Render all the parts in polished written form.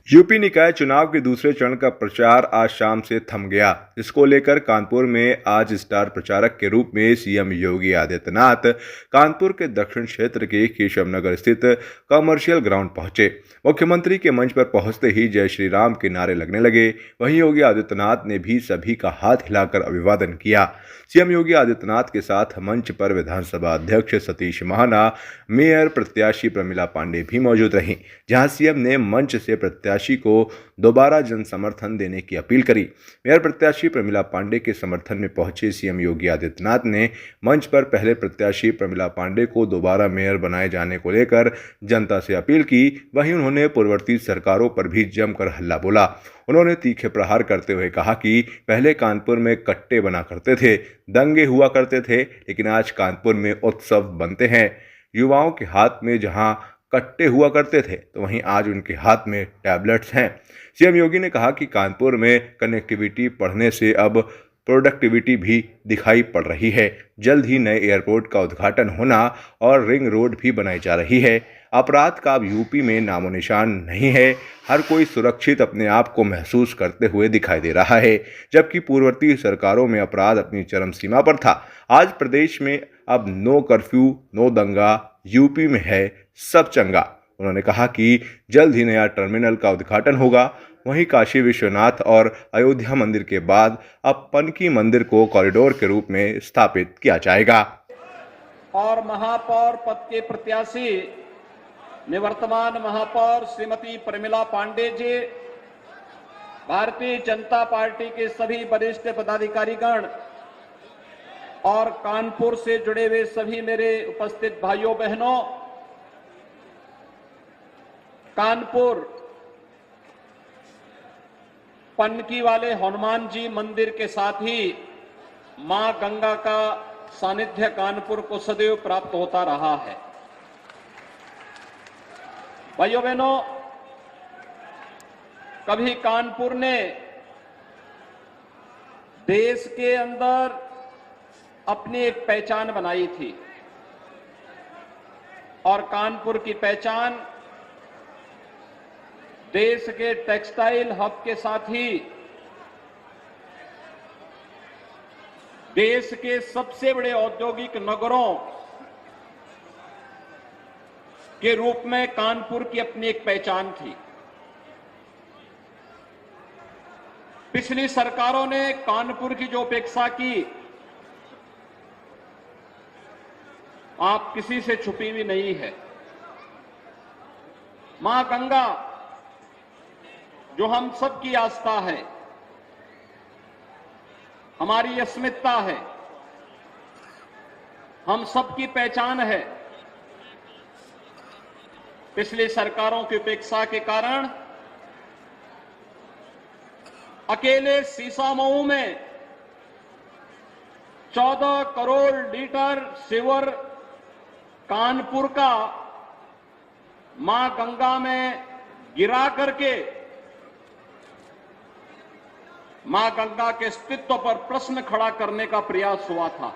UP निकाय चुनाव के दूसरे चरण का प्रचार आज शाम से थम गया। इसको लेकर कानपुर में आज स्टार प्रचारक के रूप में सीएम योगी आदित्यनाथ कानपुर के दक्षिण क्षेत्र के केशव नगर स्थित कमर्शियल ग्राउंड पहुंचे। मुख्यमंत्री के मंच पर पहुंचते ही जय श्री राम के नारे लगने लगे। वहीं योगी आदित्यनाथ ने भी सभी का हाथ हिलाकर अभिवादन किया। सीएम योगी आदित्यनाथ के साथ मंच पर विधानसभा अध्यक्ष सतीश महाना, मेयर प्रत्याशी प्रमिला पांडे भी मौजूद रहीं, जहां सीएम ने मंच से प्रत्याशी को दोबारा जन समर्थन देने की अपील करी। मेयर प्रत्याशी प्रमिला पांडे के समर्थन में पहुंचे सीएम योगी आदित्यनाथ ने मंच पर पहले प्रत्याशी प्रमिला पांडे को दोबारा मेयर बनाए जाने को लेकर जनता से अपील की। वहीं उन्होंने पूर्ववर्ती सरकारों पर भी जमकर हल्ला बोला। उन्होंने तीखे प्रहार करते हुए कहा कि पहले कानपुर में कट्टे बना करते थे, दंगे हुआ करते थे, लेकिन आज कानपुर में उत्सव बनते हैं। युवाओं के हाथ में जहां कट्टे हुआ करते थे तो वहीं आज उनके हाथ में टैबलेट्स हैं। सीएम योगी ने कहा कि कानपुर में कनेक्टिविटी बढ़ने से अब प्रोडक्टिविटी भी दिखाई पड़ रही है। जल्द ही नए एयरपोर्ट का उद्घाटन होना और रिंग रोड भी बनाई जा रही है। अपराध का अब यूपी में नामो निशान नहीं है। हर कोई सुरक्षित अपने आप को महसूस करते हुए दिखाई दे रहा है, जबकि पूर्ववर्ती सरकारों में अपराध अपनी चरम सीमा पर था। आज प्रदेश में अब नो कर्फ्यू, नो दंगा, यूपी में है सब चंगा। उन्होंने कहा कि जल्द ही नया टर्मिनल का उद्घाटन होगा। वहीं काशी विश्वनाथ और अयोध्या मंदिर के बाद अब पनकी मंदिर को कॉरिडोर के रूप में स्थापित किया जाएगा। और महापौर पद के प्रत्याशी निवर्तमान महापौर श्रीमती प्रमिला पांडे जी, भारतीय जनता पार्टी के सभी वरिष्ठ पदाधिकारीगण और कानपुर से जुड़े हुए सभी मेरे उपस्थित भाइयों बहनों, कानपुर पनकी वाले हनुमान जी मंदिर के साथ ही मां गंगा का सानिध्य कानपुर को सदैव प्राप्त होता रहा है। भाइयों बहनों, कभी कानपुर ने देश के अंदर अपनी एक पहचान बनाई थी और कानपुर की पहचान देश के टेक्सटाइल हब के साथ ही देश के सबसे बड़े औद्योगिक नगरों के रूप में कानपुर की अपनी एक पहचान थी। पिछली सरकारों ने कानपुर की जो उपेक्षा की, आप किसी से छुपी हुई नहीं है। मां गंगा जो हम सबकी आस्था है, हमारी अस्मिता है, हम सबकी पहचान है, पिछली सरकारों की उपेक्षा के कारण अकेले सीसामऊ में 14 करोड़ लीटर सीवर कानपुर का मां गंगा में गिरा करके मां गंगा के अस्तित्व पर प्रश्न खड़ा करने का प्रयास हुआ था।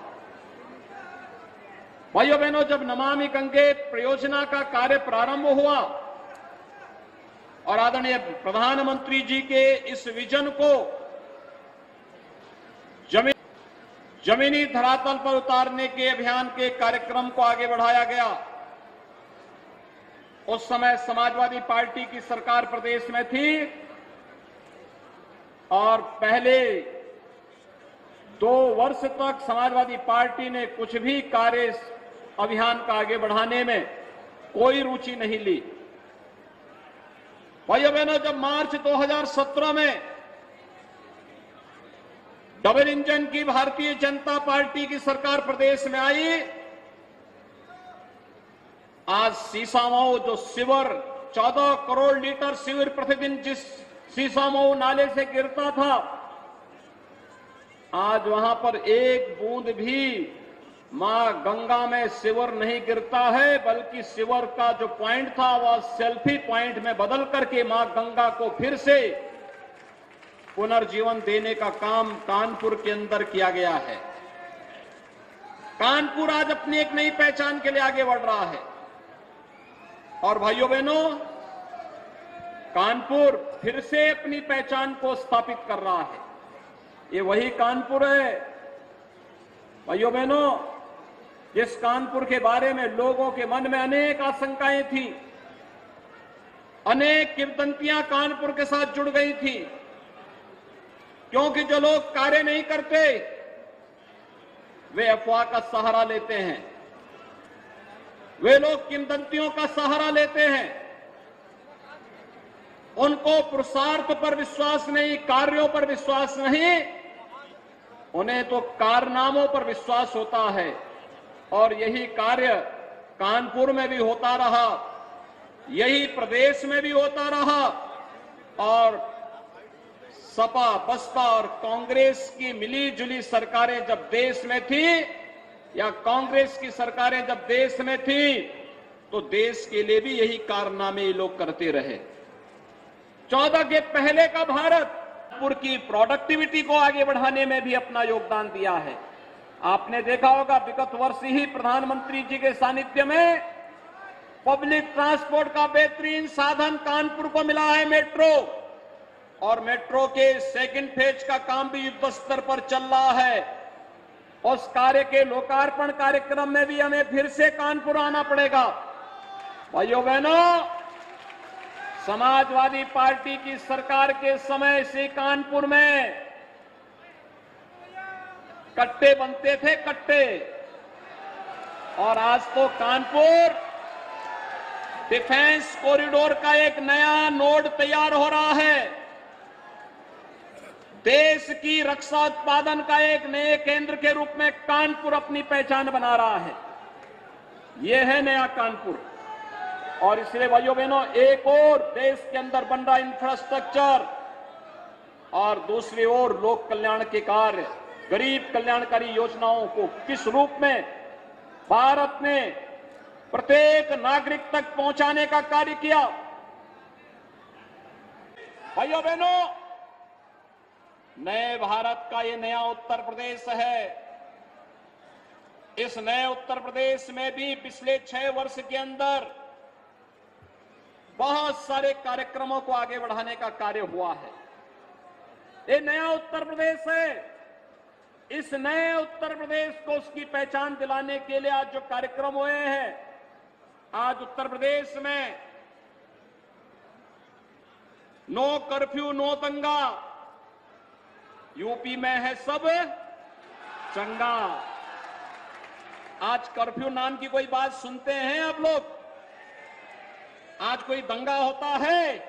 भाइयों बहनों, जब नमामि गंगे परियोजना का कार्य प्रारंभ हुआ और आदरणीय प्रधानमंत्री जी के इस विजन को जमीनी धरातल पर उतारने के अभियान के कार्यक्रम को आगे बढ़ाया गया, उस समय समाजवादी पार्टी की सरकार प्रदेश में थी और पहले 2 वर्ष तक समाजवादी पार्टी ने कुछ भी कार्य अभियान का आगे बढ़ाने में कोई रुचि नहीं ली। भाइयों बहनों, जब मार्च 2017 में डबल इंजन की भारतीय जनता पार्टी की सरकार प्रदेश में आई, आज सीसामऊ जो सीवर 14 करोड़ लीटर सीवर प्रतिदिन जिस सीसामऊ नाले से गिरता था, आज वहां पर एक बूंद भी मां गंगा में सीवर नहीं गिरता है, बल्कि सीवर का जो पॉइंट था वह सेल्फी पॉइंट में बदल करके मां गंगा को फिर से पुनर्जीवन देने का काम कानपुर के अंदर किया गया है। कानपुर आज अपनी एक नई पहचान के लिए आगे बढ़ रहा है। और भाइयों बहनों, कानपुर फिर से अपनी पहचान को स्थापित कर रहा है। ये वही कानपुर है भाइयों बहनों, जिस कानपुर के बारे में लोगों के मन में अनेक आशंकाएं थी, अनेक किंवदंतियां कानपुर के साथ जुड़ गई थी, क्योंकि जो लोग कार्य नहीं करते वे अफवाह का सहारा लेते हैं, वे लोग किंवदंतियों का सहारा लेते हैं, उनको पुरुषार्थ पर विश्वास नहीं, कार्यों पर विश्वास नहीं, उन्हें तो कारनामों पर विश्वास होता है। और यही कार्य कानपुर में भी होता रहा, यही प्रदेश में भी होता रहा। और सपा, बसपा और कांग्रेस की मिली जुली सरकारें जब देश में थी, या कांग्रेस की सरकारें जब देश में थी, तो देश के लिए भी यही कारनामे ये लोग करते रहे। 14 के पहले का भारत कानपुर की प्रोडक्टिविटी को आगे बढ़ाने में भी अपना योगदान दिया है। आपने देखा होगा विगत वर्ष ही प्रधानमंत्री जी के सानिध्य में पब्लिक ट्रांसपोर्ट का बेहतरीन साधन कानपुर को मिला है, मेट्रो। और मेट्रो के सेकंड फेज का काम भी युद्ध स्तर पर चल रहा है। उस कार्य के लोकार्पण कार्यक्रम में भी हमें फिर से कानपुर आना पड़ेगा। भाइयों बहनों, समाजवादी पार्टी की सरकार के समय से कानपुर में कट्टे बनते थे, कट्टे। और आज तो कानपुर डिफेंस कॉरिडोर का एक नया नोड तैयार हो रहा है। देश की रक्षा उत्पादन का एक नए केंद्र के रूप में कानपुर अपनी पहचान बना रहा है। यह है नया कानपुर। और इसलिए भाइयों बहनों, एक और देश के अंदर बन रहा इंफ्रास्ट्रक्चर और दूसरी ओर लोक कल्याण के कार्य, गरीब कल्याणकारी योजनाओं को किस रूप में भारत ने प्रत्येक नागरिक तक पहुंचाने का कार्य किया। भाइयों बहनों, नए भारत का ये नया उत्तर प्रदेश है। इस नए उत्तर प्रदेश में भी पिछले 6 वर्ष के अंदर बहुत सारे कार्यक्रमों को आगे बढ़ाने का कार्य हुआ है। ये नया उत्तर प्रदेश है। इस नए उत्तर प्रदेश को उसकी पहचान दिलाने के लिए आज जो कार्यक्रम हुए हैं, आज उत्तर प्रदेश में नो कर्फ्यू नो दंगा, यूपी में है सब चंगा। आज कर्फ्यू नाम की कोई बात सुनते हैं आप लोग? आज कोई दंगा होता है?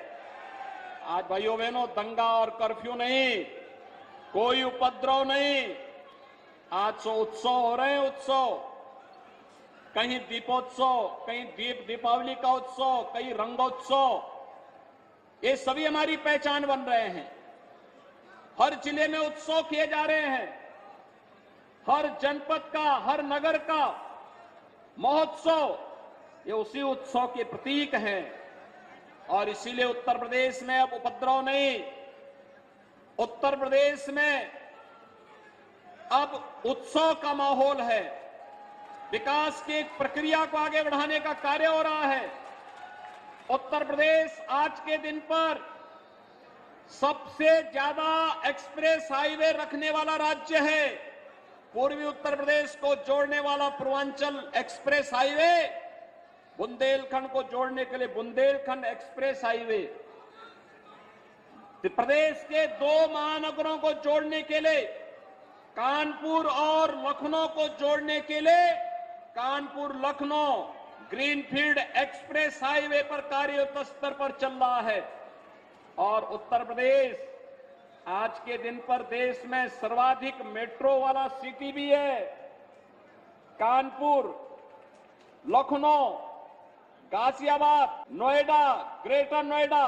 आज भाइयों बहनों, दंगा और कर्फ्यू नहीं, कोई उपद्रव नहीं। आज तो उत्सव हो रहे हैं, उत्सव। कहीं दीपोत्सव, कहीं दीपावली का उत्सव, कहीं रंगोत्सव। ये सभी हमारी पहचान बन रहे हैं। हर जिले में उत्सव किए जा रहे हैं। हर जनपद का, हर नगर का महोत्सव, ये उसी उत्सव के प्रतीक हैं। और इसीलिए उत्तर प्रदेश में अब उपद्रव नहीं, उत्तर प्रदेश में अब उत्सव का माहौल है। विकास की एक प्रक्रिया को आगे बढ़ाने का कार्य हो रहा है। उत्तर प्रदेश आज के दिन पर सबसे ज्यादा एक्सप्रेस हाईवे रखने वाला राज्य है। पूर्वी उत्तर प्रदेश को जोड़ने वाला पूर्वांचल एक्सप्रेस हाईवे, बुंदेलखंड को जोड़ने के लिए बुंदेलखंड एक्सप्रेस हाईवे, प्रदेश के 2 महानगरों को जोड़ने के लिए कानपुर और लखनऊ को जोड़ने के लिए Kanpur Lucknow greenfield express highway पर कार्य युद्ध स्तर पर चल रहा है। और उत्तर प्रदेश आज के दिन पर देश में सर्वाधिक मेट्रो वाला सिटी भी है। कानपुर, लखनऊ, गाजियाबाद, नोएडा, ग्रेटर नोएडा,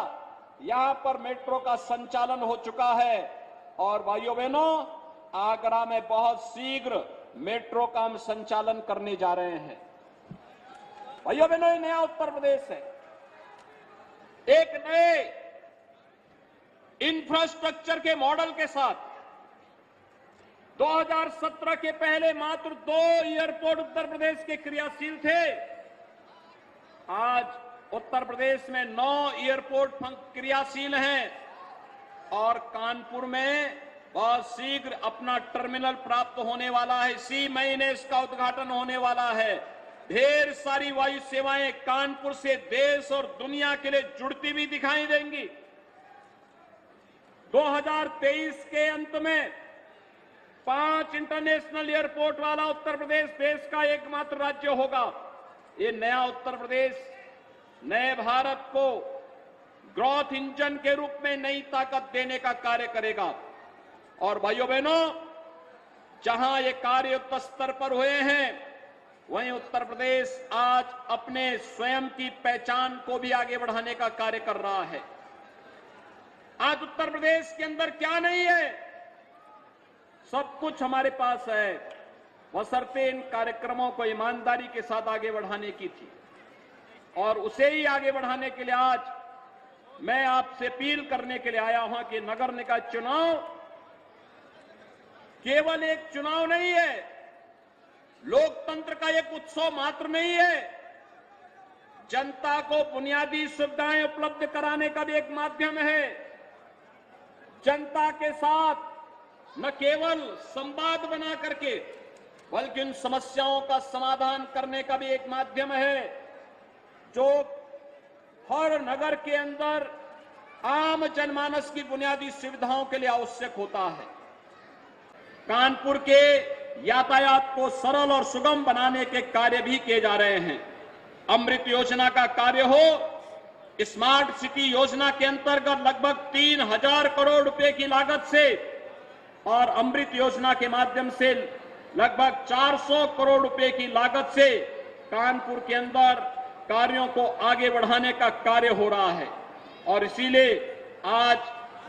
यहां पर मेट्रो का संचालन हो चुका है। और भाइयों बहनों, आगरा में बहुत शीघ्र मेट्रो का हम संचालन करने जा रहे हैं। भाइयों बहनों, ये नया उत्तर प्रदेश है। एक नए इंफ्रास्ट्रक्चर के मॉडल के साथ 2017 के पहले मात्र 2 एयरपोर्ट उत्तर प्रदेश के क्रियाशील थे। आज उत्तर प्रदेश में 9 एयरपोर्ट क्रियाशील हैं और कानपुर में बहुत शीघ्र अपना टर्मिनल प्राप्त होने वाला है। इसी महीने इसका उद्घाटन होने वाला है। ढेर सारी वायु सेवाएं कानपुर से देश और दुनिया के लिए जुड़ती भी दिखाई देंगी। 2023 के अंत में 5 इंटरनेशनल एयरपोर्ट वाला उत्तर प्रदेश देश का एकमात्र राज्य होगा। ये नया उत्तर प्रदेश नए भारत को ग्रोथ इंजन के रूप में नई ताकत देने का कार्य करेगा। और भाइयों बहनों, जहां ये कार्य युद्ध स्तर पर हुए हैं, वहीं उत्तर प्रदेश आज अपने स्वयं की पहचान को भी आगे बढ़ाने का कार्य कर रहा है। आज उत्तर प्रदेश के अंदर क्या नहीं है? सब कुछ हमारे पास है, बशर्ते इन कार्यक्रमों को ईमानदारी के साथ आगे बढ़ाने की थी। और उसे ही आगे बढ़ाने के लिए आज मैं आपसे अपील करने के लिए आया हूं कि नगर निकाय चुनाव केवल एक चुनाव नहीं है, लोकतंत्र का एक उत्सव मात्र नहीं है, जनता को बुनियादी सुविधाएं उपलब्ध कराने का भी एक माध्यम है। जनता के साथ न केवल संवाद बना करके बल्कि उन समस्याओं का समाधान करने का भी एक माध्यम है जो हर नगर के अंदर आम जनमानस की बुनियादी सुविधाओं के लिए आवश्यक होता है। कानपुर के यातायात को सरल और सुगम बनाने के कार्य भी किए जा रहे हैं। अमृत योजना का कार्य हो, स्मार्ट सिटी योजना के अंतर्गत लगभग 3000 करोड़ रुपए की लागत से और अमृत योजना के माध्यम से लगभग 400 करोड़ रुपए की लागत से कानपुर के अंदर कार्यों को आगे बढ़ाने का कार्य हो रहा है। और इसीलिए आज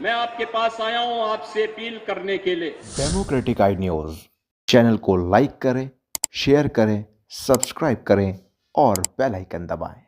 मैं आपके पास आया हूं आपसे अपील करने के लिए। डेमोक्रेटिक आई न्यूज़ चैनल को लाइक करें, शेयर करें, सब्सक्राइब करें और बेल आइकन दबाएं।